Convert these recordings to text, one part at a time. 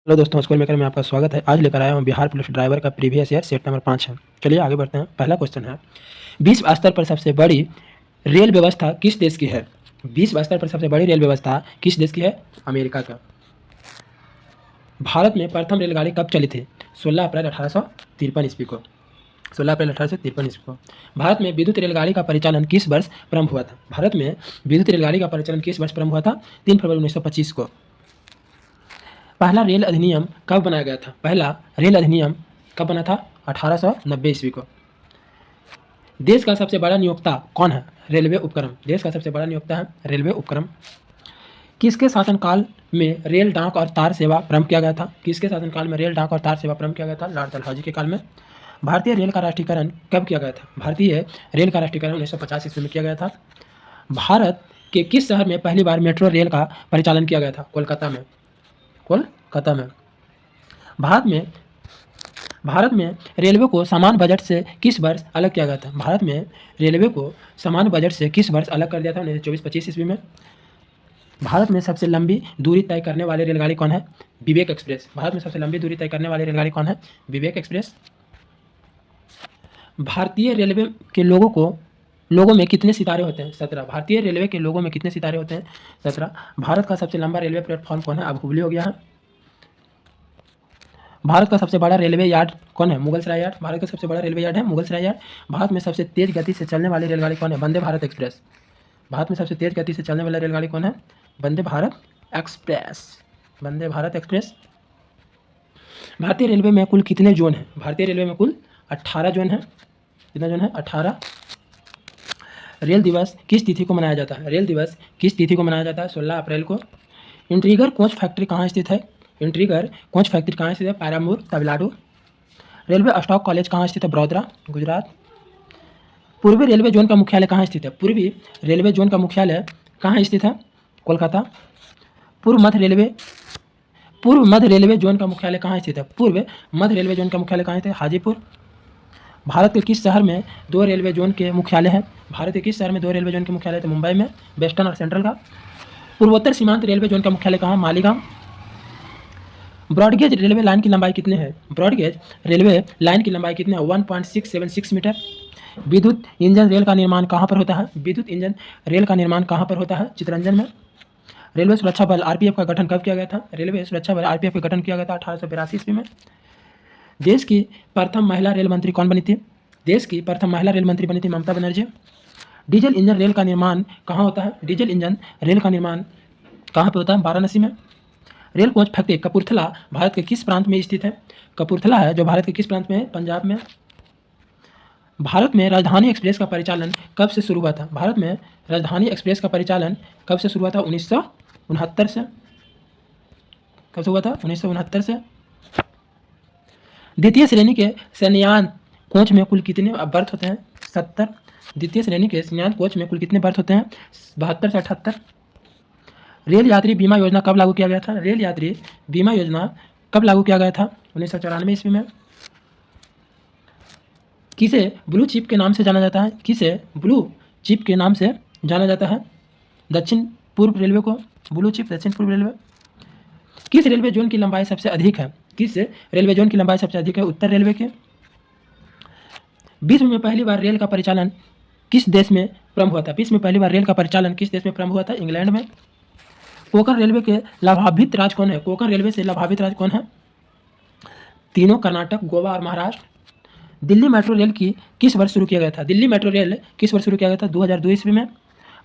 Hello दोस्तों, school maker में आपका स्वागत है। आज लेकर आया हूँ बिहार पुलिस ड्राइवर का प्रीवियस ईयर सेट नंबर 5 है। चलिए आगे बढ़ते हैं। पहला क्वेश्चन है, विश्व स्तर पर सबसे बड़ी रेल व्यवस्था किस देश की है? विश्व स्तर पर सबसे बड़ी रेल व्यवस्था किस देश की है? अमेरिका का। भारत में प्रथम रेलगाड़ी कब चली थी? 16 अप्रैल 1853 ईस्वी को। 16 अप्रैल 1853 ईस्वी को। भारत में विद्युत रेलगाड़ी का परिचालन किस वर्ष प्रारंभ हुआ था? भारत में विद्युत रेलगाड़ी का परिचालन किस वर्ष प्रारंभ हुआ था? 3 फरवरी 1925 को। पहला रेल अधिनियम कब बनाया गया था? पहला रेल अधिनियम कब बना था? 1890 ईस्वी को। देश का सबसे बड़ा नियोक्ता कौन है? रेलवे उपक्रम। देश का सबसे बड़ा नियोक्ता है रेलवे उपक्रम। किसके शासनकाल में रेल डाक और तार सेवा प्रारंभ किया गया था? किसके शासनकाल में रेल डाक और तार सेवा प्रारंभ किया गया था? लॉर्ड डलहौजी के काल में। भारतीय रेल का राष्ट्रीयकरण कब किया गया था? भारतीय रेल का राष्ट्रीयकरण 1950 ईस्वी में किया गया था। भारत के किस शहर में पहली बार मेट्रो रेल का परिचालन किया गया था? कोलकाता में। कोलकाता में। भारत में रेलवे को समान बजट से किस वर्ष अलग किया गया था? भारत में रेलवे को समान बजट से किस वर्ष अलग कर दिया था? 1924-25 ईस्वी में। भारत में सबसे लंबी दूरी तय करने वाली रेलगाड़ी कौन है? विवेक एक्सप्रेस। भारत में सबसे लंबी दूरी तय करने वाली रेलगाड़ी कौन है? विवेक एक्सप्रेस। भारतीय रेलवे के लोगों में कितने सितारे होते हैं? 17। भारतीय रेलवे के लोगों में कितने सितारे होते हैं? 17। भारत का सबसे लंबा रेलवे प्लेटफॉर्म कौन है? अब हुबली हो गया है। भारत का सबसे बड़ा रेलवे यार्ड कौन है? मुगलसराय यार्ड। भारत का सबसे बड़ा रेलवे यार्ड है मुगलसराय यार्ड। भारत में सबसे तेज गति से चलने वाली रेलगाड़ी कौन है? वंदे भारत एक्सप्रेस। भारत में सबसे तेज गति से चलने वाली रेलगाड़ी कौन है? वंदे भारत एक्सप्रेस। वंदे भारत एक्सप्रेस। भारतीय रेलवे में कुल कितने जोन हैं? भारतीय रेलवे में कुल 18 जोन है। कितना जोन है? 18। रेल दिवस किस तिथि को मनाया जाता है? रेल दिवस किस तिथि को मनाया जाता है? 16 अप्रैल को। इंट्रीगर कोच फैक्ट्री कहाँ स्थित है? इंट्रीगर कोच फैक्ट्री कहाँ स्थित है? पैरामूर, तमिलनाडु। रेलवे स्टॉक कॉलेज कहाँ स्थित है? बड़ौदा, गुजरात। पूर्वी रेलवे जोन का मुख्यालय कहाँ स्थित है? पूर्वी रेलवे जोन का मुख्यालय कहाँ स्थित है? कोलकाता। पूर्व मध्य रेलवे जोन का मुख्यालय कहाँ स्थित है? पूर्व मध्य रेलवे जोन का मुख्यालय कहाँ स्थित है? हाजीपुर। भारत के किस शहर में 2 रेलवे जोन के मुख्यालय हैं? भारत के किस शहर में 2 रेलवे जोन के मुख्यालय थे? मुंबई में, वेस्टर्न और सेंट्रल का। पूर्वोत्तर सीमांत रेलवे जोन का मुख्यालय कहाँ? मालीगांव। ब्रॉडगेज रेलवे लाइन की लंबाई कितनी है? ब्रॉडगेज रेलवे लाइन की लंबाई कितनी है? 1.676 मीटर। विद्युत इंजन रेल का निर्माण कहाँ पर होता है? विद्युत इंजन रेल का निर्माण कहाँ पर होता है? चितरंजन में। रेलवे सुरक्षा बल आरपीएफ का गठन कब किया गया था? रेलवे सुरक्षा बल आरपीएफ का गठन किया गया था 1882 ईस्वी में। देश की प्रथम महिला रेल मंत्री कौन बनी थी? देश की प्रथम महिला रेल मंत्री बनी थी Mamata Banerjee. Diesel engine rail का निर्माण कहाँ होता है? डीजल इंजन रेल का निर्माण कहाँ पे होता है? वाराणसी में। Rail coach factory Kapurthala Bharat के किस प्रांत में स्थित है? कपूरथला है जो भारत के किस प्रांत में है? पंजाब में। भारत में राजधानी एक्सप्रेस का परिचालन कब से शुरू हुआ था? भारत में राजधानी एक्सप्रेस का परिचालन कब से शुरू हुआ था? 1969 से। कब से हुआ था? 1969 से। द्वितीय श्रेणी के शयनयान कोच में कुल कितने बर्थ होते हैं? 70। द्वितीय श्रेणी के शयनयान कोच में कुल कितने बर्थ होते हैं? 72 से 78। रेल यात्री बीमा योजना कब लागू किया गया था? रेल यात्री बीमा योजना कब लागू किया गया था? 1994 ईस्वी में। किसे ब्लू चिप के नाम से जाना जाता है? किसे ब्लू चिप के नाम से जाना जाता है? दक्षिण पूर्व रेलवे को ब्लू चिप, दक्षिण पूर्व रेलवे। किस रेलवे जोन की लंबाई सबसे अधिक है? किस रेलवे जोन की लंबाई सबसे अधिक है? उत्तर रेलवे के। विश्व में पहली बार रेल का परिचालन किस देश में प्रारंभ हुआ था? विश्व में पहली बार रेल का परिचालन किस देश में प्रारंभ हुआ था? इंग्लैंड में। कोंकण रेलवे के लाभान्वित राज्य कौन है? कोंकण रेलवे से लाभान्वित राज्य कौन है? तीनों, कर्नाटक, गोवा और महाराष्ट्र। दिल्ली मेट्रो रेल की किस वर्ष शुरू किया गया था? दिल्ली मेट्रो रेल किस वर्ष शुरू किया गया था? 2002 ईस्वी में।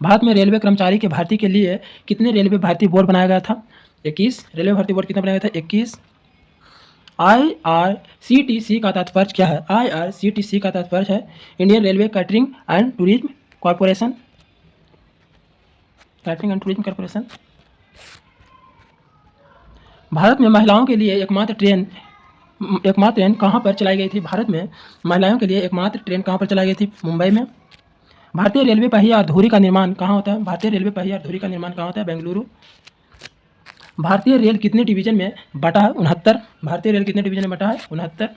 भारत में रेलवे कर्मचारी के भर्ती के लिए कितने रेलवे भर्ती बोर्ड बनाया गया था? 21। रेलवे भर्ती बोर्ड कितना बनाया गया था? 21। IRCTC का तात्पर्य क्या है? IRCTC का तात्पर्य है Indian railway catering and tourism corporation. Catering and tourism corporation. Bharat में महिलाओं के लिए एकमात्र ट्रेन कहाँ पर चलाई गई थी? भारत में महिलाओं के लिए एकमात्र ट्रेन कहाँ पर चलाई गई थी? मुंबई में। भारतीय रेलवे पहिया और धुरी का निर्माण कहाँ होता है? भारतीय रेलवे पहिया और धुरी का निर्माण कहाँ होता है? बेंगलुरु। भारतीय रेल कितने डिवीजन में बटा है? 69। भारतीय रेल कितने डिवीजन में बटा है? 69।